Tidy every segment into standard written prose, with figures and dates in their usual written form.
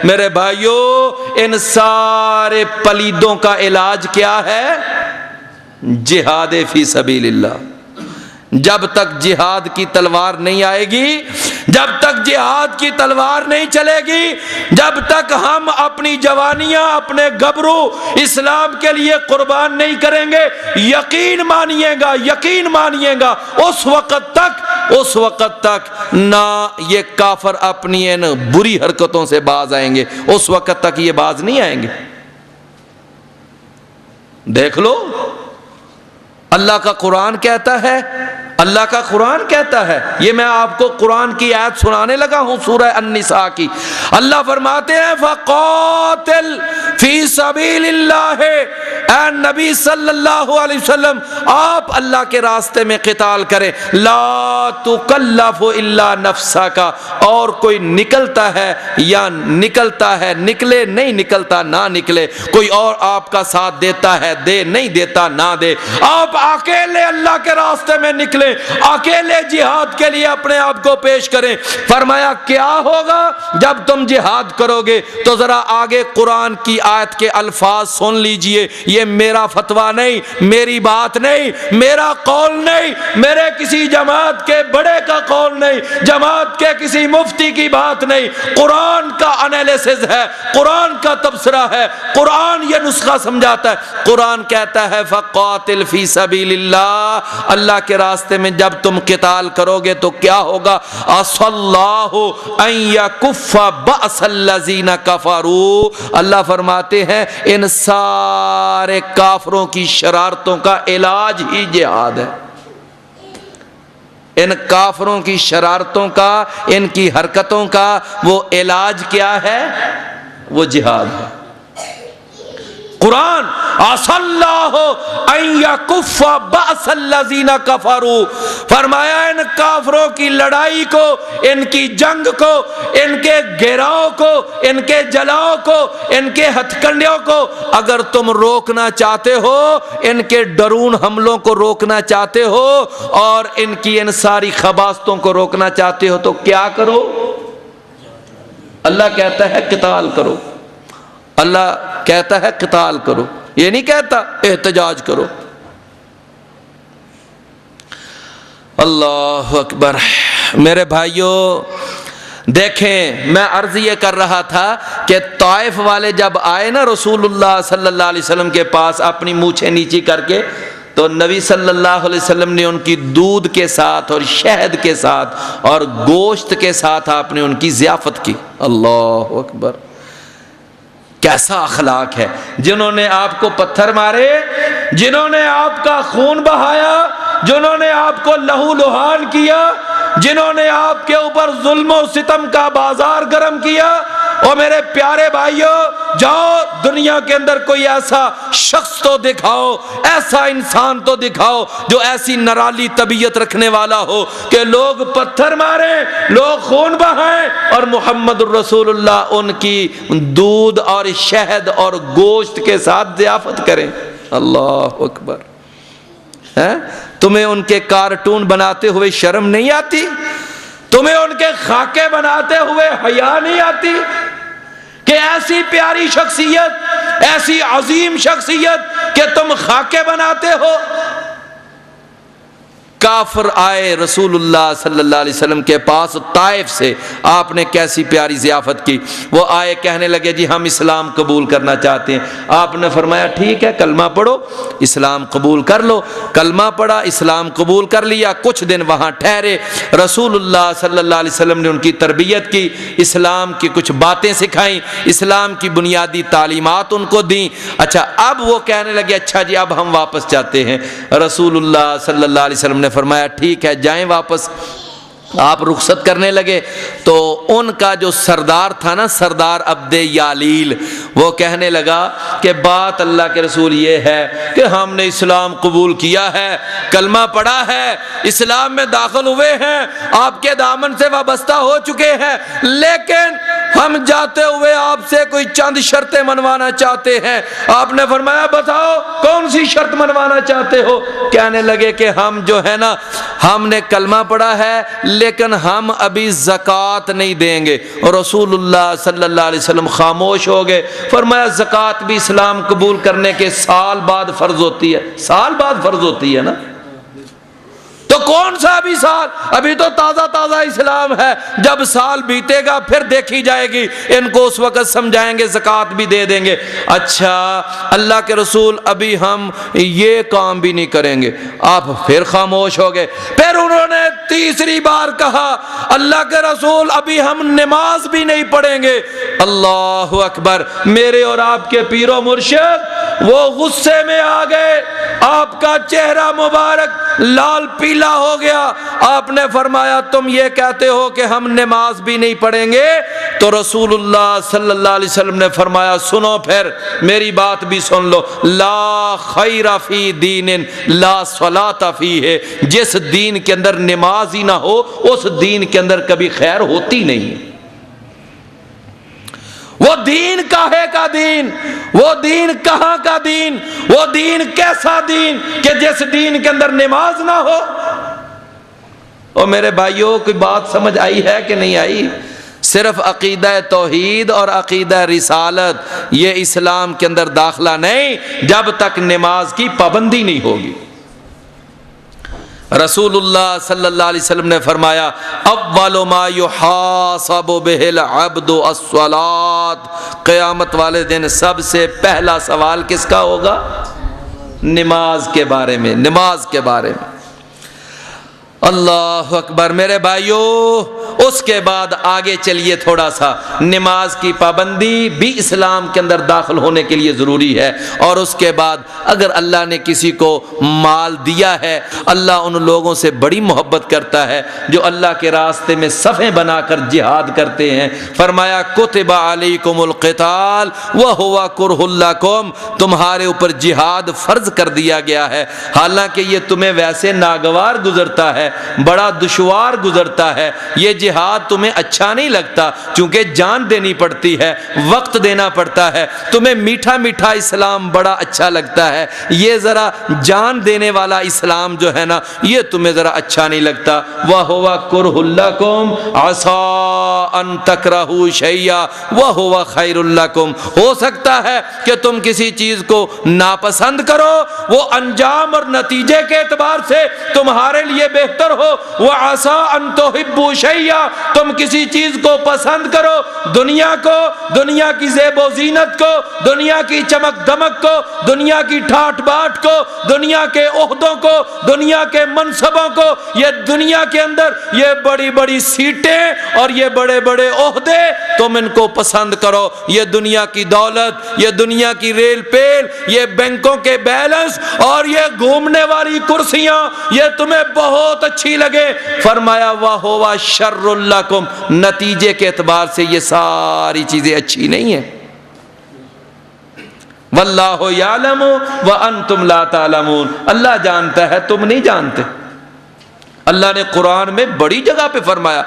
میرے بھائیو ان سارے پلیدوں کا علاج کیا ہے؟ جہاد فی سبیل اللہ۔ جب تک جہاد کی تلوار نہیں آئے گی، جب تک جہاد کی تلوار نہیں چلے گی، جب تک ہم اپنی جوانیاں، اپنے گبرو اسلام کے لیے قربان نہیں کریں گے، یقین مانیے گا، یقین مانیے گا، اس وقت تک نہ یہ کافر اپنی ان بری حرکتوں سے باز آئیں گے، اس وقت تک یہ باز نہیں آئیں گے۔ دیکھ لو، اللہ کا قرآن کہتا ہے، اللہ کا قرآن کہتا ہے، یہ میں آپ کو قرآن کی آیت سنانے لگا ہوں سورہ النساء کی۔ اللہ فرماتے ہیں فَقَاتِلْ فِي سَبِيلِ اللَّهِ، اے نبی صلی اللہ علیہ وسلم آپ اللہ کے راستے میں قتال کریں، لا تکلف الا نفسک، اور کوئی نکلتا ہے یا نکلتا ہے، نکلے نہیں نکلتا نہ نکلے، کوئی اور آپ کا ساتھ دیتا ہے دے، نہیں دیتا نہ دے، آپ اکیلے اللہ کے راستے میں نکلے، اکیلے جہاد کے لیے اپنے آپ کو پیش کریں۔ فرمایا کیا ہوگا جب تم جہاد کرو گے؟ تو ذرا آگے قرآن کی آیت کے الفاظ سن لیجئے، یہ میرا فتویٰ نہیں، میری بات نہیں، میرا قول نہیں، میرے کسی جماعت کے بڑے کا قول نہیں، جماعت کے کسی مفتی کی بات نہیں، قرآن کا انالیسس ہے، قرآن کا تبصرہ ہے، قرآن یہ نسخہ سمجھاتا ہے۔ قرآن کہتا ہے فَقَاتِلْ فِي سَبِيلِ اللَّهِ، اللہ کے راستے میں جب تم قتال کرو گے تو کیا ہوگا؟ عَسَى اللَّهُ أَن يَكُفَّ بَأْسَ الَّذِينَ كَفَرُوا، اللہ فرماتے ہیں ان سارے کافروں کی شرارتوں کا علاج ہی جہاد ہے۔ ان کافروں کی شرارتوں کا، ان کی حرکتوں کا وہ علاج کیا ہے؟ وہ جہاد ہے۔ قرآن عَسَى اللَّهُ أَن يَكُفَّ بَأْسَ الَّذِينَ كَفَرُوا، فرمایا ان کافروں کی لڑائی کو، ان کی جنگ کو، ان کے گھیراؤ کو، ان کے جلاؤ کو، ان کے ہتھ کنڈیوں کو اگر تم روکنا چاہتے ہو، ان کے ڈرون حملوں کو روکنا چاہتے ہو، اور ان کی ان ساری خباثتوں کو روکنا چاہتے ہو تو کیا کرو؟ اللہ کہتا ہے قتال کرو، اللہ کہتا ہے قتال کرو، یہ نہیں کہتا احتجاج کرو۔ اللہ اکبر۔ میرے بھائیوں دیکھیں، میں عرض یہ کر رہا تھا کہ طائف والے جب آئے نا رسول اللہ صلی اللہ علیہ وسلم کے پاس اپنی مونچھیں نیچی کر کے، تو نبی صلی اللہ علیہ وسلم نے ان کی دودھ کے ساتھ اور شہد کے ساتھ اور گوشت کے ساتھ آپ نے ان کی ضیافت کی۔ اللہ اکبر، کیسا اخلاق ہے! جنہوں نے آپ کو پتھر مارے، جنہوں نے آپ کا خون بہایا، جنہوں نے آپ کو لہو لہان کیا، جنہوں نے آپ کے اوپر ظلم و ستم کا بازار گرم کیا، اور میرے پیارے بھائیوں جاؤ دنیا کے اندر کوئی ایسا شخص تو دکھاؤ، ایسا انسان تو دکھاؤ جو ایسی نرالی طبیعت رکھنے والا ہو کہ لوگ پتھر ماریں، لوگ خون بہائیں، اور محمد الرسول اللہ ان کی دودھ اور شہد اور گوشت کے ساتھ ضیافت کریں۔ اللہ اکبر۔ تمہیں ان کے کارٹون بناتے ہوئے شرم نہیں آتی؟ تمہیں ان کے خاکے بناتے ہوئے حیا نہیں آتی کہ ایسی پیاری شخصیت، ایسی عظیم شخصیت کہ تم خاکے بناتے ہو؟ کافر آئے رسول اللہ صلی اللہ علیہ وسلم کے پاس طائف سے، آپ نے کیسی پیاری ضیافت کی۔ وہ آئے کہنے لگے جی ہم اسلام قبول کرنا چاہتے ہیں۔ آپ نے فرمایا ٹھیک ہے کلمہ پڑھو، اسلام قبول کر لو۔ کلمہ پڑھا، اسلام قبول کر لیا، کچھ دن وہاں ٹھہرے، رسول اللہ صلی اللہ علیہ وسلم نے ان کی تربیت کی، اسلام کی کچھ باتیں سکھائیں، اسلام کی بنیادی تعلیمات ان کو دیں۔ اچھا اب وہ کہنے لگے اچھا جی اب ہم واپس جاتے ہیں۔ رسول اللہ صلی اللہ علیہ وسلم نے فرمایا ٹھیک ہے جائیں واپس۔ آپ رخصت کرنے لگے تو ان کا جو سردار تھا نا، سردار عبد یالیل، وہ کہنے لگا کہ بات اللہ کے رسول یہ ہے کہ ہم نے اسلام قبول کیا ہے، کلمہ پڑھا ہے، اسلام میں داخل ہوئے ہیں، آپ کے دامن سے وابستہ ہو چکے ہیں، لیکن ہم جاتے ہوئے آپ سے کوئی چند شرطیں منوانا چاہتے ہیں۔ آپ نے فرمایا بتاؤ کون سی شرط منوانا چاہتے ہو؟ کہنے لگے کہ ہم جو ہے نا، ہم نے کلمہ پڑھا ہے لیکن ہم ابھی زکوٰۃ نہیں دیں گے۔ اور رسول اللہ صلی اللہ علیہ وسلم خاموش ہو گئے۔ فرمایا زکوٰۃ بھی اسلام قبول کرنے کے سال بعد فرض ہوتی ہے، سال بعد فرض ہوتی ہے نا، تو کون سا ابھی سال؟ ابھی تو تازہ تازہ اسلام ہے، جب سال بیتے گا پھر دیکھی جائے گی، ان کو اس وقت سمجھائیں گے، زکوٰۃ بھی دے دیں گے۔ اچھا اللہ کے رسول ابھی ہم یہ کام بھی نہیں کریں گے۔ آپ پھر خاموش ہو گئے۔ پھر انہوں نے تیسری بار کہا اللہ کے رسول ابھی ہم نماز بھی نہیں پڑھیں گے۔ اللہ اکبر! میرے اور آپ کے پیر و مرشد وہ غصے میں آ گئے، آپ کا چہرہ مبارک لال پیلا ہو گیا۔ آپ نے فرمایا تم یہ کہتے ہو کہ ہم نماز بھی نہیں پڑھیں گے؟ تو رسول اللہ صلی اللہ علیہ وسلم نے فرمایا سنو پھر میری بات بھی سن لو، لا خیر فی دین لا صلاۃ فیہ، جس دین کے اندر نماز ہی نہ ہو اس دین کے اندر کبھی خیر ہوتی نہیں۔ وہ دین کاہے کا دین، وہ دین کہاں کا دین، وہ دین کیسا دین کہ جس دین کے اندر نماز نہ ہو؟ اور میرے بھائیوں کوئی بات سمجھ آئی ہے کہ نہیں آئی؟ صرف عقیدہ توحید اور عقیدہ رسالت یہ اسلام کے اندر داخلہ نہیں جب تک نماز کی پابندی نہیں ہوگی۔ رسول اللہ صلی اللہ علیہ وسلم نے فرمایا اول ما یحاسب بہ العبد الصلاۃ، قیامت والے دن سب سے پہلا سوال کس کا ہوگا؟ نماز کے بارے میں، نماز کے بارے میں۔ اللہ اکبر میرے بھائیو، اس کے بعد آگے چلیے تھوڑا سا، نماز کی پابندی بھی اسلام کے اندر داخل ہونے کے لیے ضروری ہے۔ اور اس کے بعد اگر اللہ نے کسی کو مال دیا ہے، اللہ ان لوگوں سے بڑی محبت کرتا ہے جو اللہ کے راستے میں صفیں بنا کر جہاد کرتے ہیں۔ فرمایا کتب علیکم القتال وہو کرہ لکم، تمہارے اوپر جہاد فرض کر دیا گیا ہے، حالانکہ یہ تمہیں ویسے ناگوار گزرتا ہے، بڑا دشوار گزرتا ہے، یہ جہاد تمہیں اچھا نہیں لگتا چونکہ جان دینی پڑتی ہے، وقت دینا پڑتا ہے، تمہیں میٹھا میٹھا اسلام بڑا اچھا لگتا ہے، یہ ذرا جان دینے والا اسلام جو ہے نا یہ تمہیں ذرا اچھا نہیں لگتا۔ وَهُوَ كُرْهٌ لَكُمْ عَسَىٰ أَن تَكْرَهُوا شَيْئًا وَهُوَ خَيْرٌ لَكُمْ، ہو سکتا ہے کہ تم کسی چیز کو ناپسند کرو، وہ انجام اور نتیجے کے اعتبار سے تمہارے لیے بہتر ہو۔ وَعَسَىٰ أَن تُحِبُّوا شَيْئًا، تم کسی چیز کو پسند کرو، دنیا کو، دنیا کی زیب و زینت کو، دنیا کی چمک دمک کو، دنیا کی ٹھاٹ باٹ کو، دنیا کے عہدوں کو، دنیا کے منصبوں کو، یہ دنیا کے اندر یہ بڑی بڑی سیٹیں اور یہ بڑے بڑے عہدے تم ان کو پسند کرو، یہ دنیا کی دولت، یہ دنیا کی ریل پیل، یہ بینکوں کے بیلنس اور یہ گھومنے والی کرسیاں یہ تمہیں بہت اچھی لگے۔ فرمایا وَهُوَ شَرٌّ لَكُمْ، نتیجے کے اعتبار سے یہ ساری چیزیں اچھی نہیں ہیں۔ وَاللَّهُ يَعْلَمُ وَأَنْتُمْ لَا تَعْلَمُونَ، اللہ جانتا ہے تم نہیں جانتے۔ اللہ نے قرآن میں بڑی جگہ پہ فرمایا،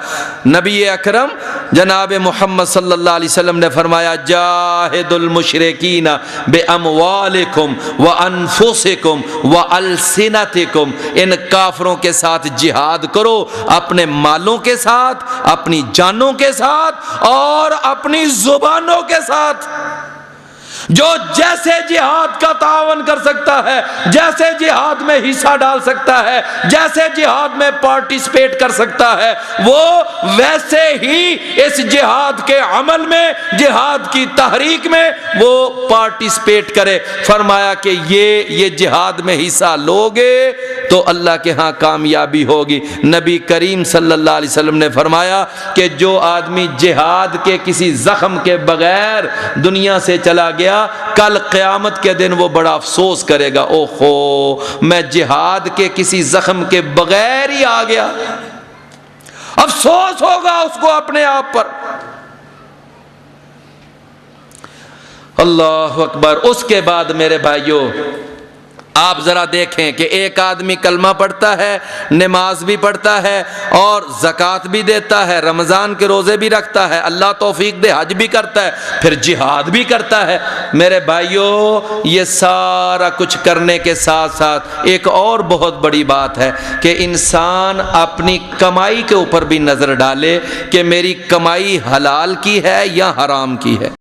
نبی اکرم جناب محمد صلی اللہ علیہ وسلم نے فرمایا جاہد المشرکین باموالکم وانفسکم والسنتکم، ان کافروں کے ساتھ جہاد کرو، اپنے مالوں کے ساتھ، اپنی جانوں کے ساتھ اور اپنی زبانوں کے ساتھ۔ جو جیسے جہاد کا تعاون کر سکتا ہے، جیسے جہاد میں حصہ ڈال سکتا ہے، جیسے جہاد میں پارٹیسپیٹ کر سکتا ہے، وہ ویسے ہی اس جہاد کے عمل میں، جہاد کی تحریک میں وہ پارٹیسپیٹ کرے۔ فرمایا کہ یہ جہاد میں حصہ لوگے تو اللہ کے ہاں کامیابی ہوگی۔ نبی کریم صلی اللہ علیہ وسلم نے فرمایا کہ جو آدمی جہاد کے کسی زخم کے بغیر دنیا سے چلا گیا، کل قیامت کے دن وہ بڑا افسوس کرے گا، اوہو میں جہاد کے کسی زخم کے بغیر ہی آ گیا، افسوس ہوگا اس کو اپنے آپ پر۔ اللہ اکبر۔ اس کے بعد میرے بھائیوں آپ ذرا دیکھیں کہ ایک آدمی کلمہ پڑھتا ہے، نماز بھی پڑھتا ہے اور زکوٰۃ بھی دیتا ہے، رمضان کے روزے بھی رکھتا ہے، اللہ توفیق دے حج بھی کرتا ہے، پھر جہاد بھی کرتا ہے۔ میرے بھائیوں یہ سارا کچھ کرنے کے ساتھ ساتھ ایک اور بہت بڑی بات ہے کہ انسان اپنی کمائی کے اوپر بھی نظر ڈالے کہ میری کمائی حلال کی ہے یا حرام کی ہے۔